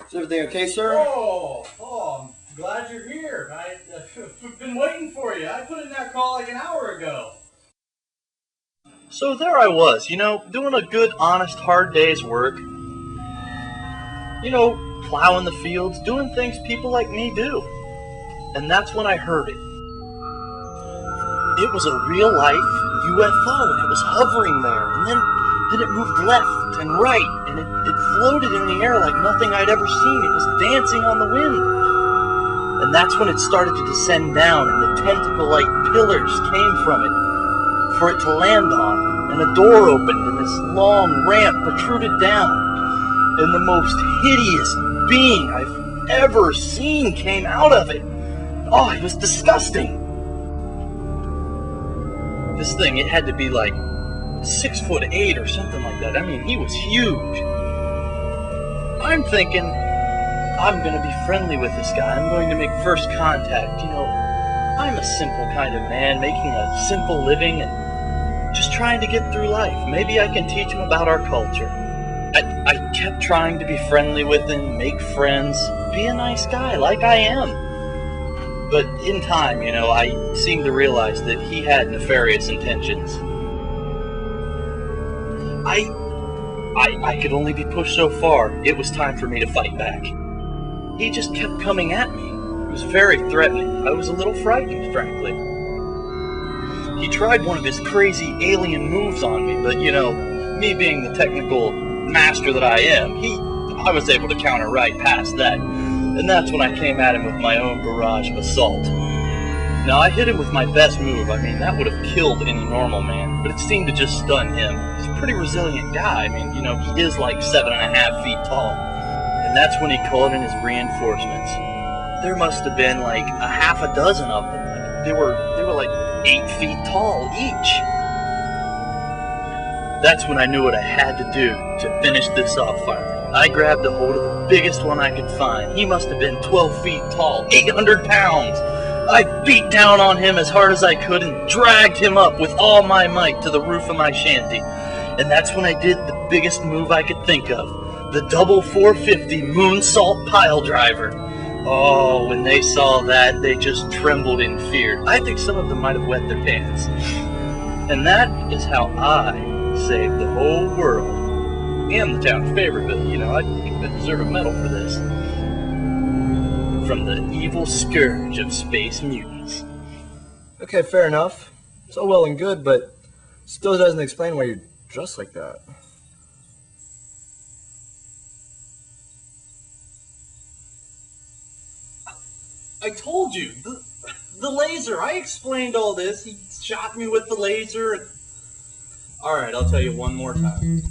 Is everything okay, sir? Oh, I'm glad you're here. I've been waiting for you. I put in that call like an hour ago. So there I was, doing a good, honest, hard day's work. Plowing the fields, doing things people like me do. And that's when I heard it. It was a real-life UFO, and it was hovering there, and then it moved left and right, and it floated in the air like nothing I'd ever seen. It was dancing on the wind. And that's when it started to descend down, and the tentacle-like pillars came from it for it to land on, and a door opened, and this long ramp protruded down, and the most hideous being I've ever seen came out of it. Oh, it was disgusting. This thing, it had to be like 6'8" or something like that. I mean, he was huge. I'm thinking, I'm going to be friendly with this guy. I'm going to make first contact. I'm a simple kind of man, making a simple living and just trying to get through life. Maybe I can teach him about our culture. I kept trying to be friendly with him, make friends, be a nice guy like I am. But in time, I seemed to realize that he had nefarious intentions. I could only be pushed so far. It was time for me to fight back. He just kept coming at me. It was very threatening. I was a little frightened, frankly. He tried one of his crazy alien moves on me, but me being the technical master that I am, I was able to counter right past that. And that's when I came at him with my own barrage of assault. Now, I hit him with my best move. I mean, that would have killed any normal man, but it seemed to just stun him. He's a pretty resilient guy. I mean, he is like 7.5 feet tall. And that's when he called in his reinforcements. There must have been like a half a dozen of them. They were like 8 feet tall each. That's when I knew what I had to do to finish this off finally. I grabbed a hold of the biggest one I could find. He must have been 12 feet tall, 800 pounds. I beat down on him as hard as I could and dragged him up with all my might to the roof of my shanty. And that's when I did the biggest move I could think of, the double 450 moonsault pile driver. Oh, when they saw that, they just trembled in fear. I think some of them might have wet their pants. And that is how I saved the whole world. And the town of Faberville. I think I deserve a medal for this. From the evil scourge of space mutants. Okay, fair enough. It's all well and good, but still doesn't explain why you're dressed like that. I told you, the laser. I explained all this. He shot me with the laser. Alright, I'll tell you one more time.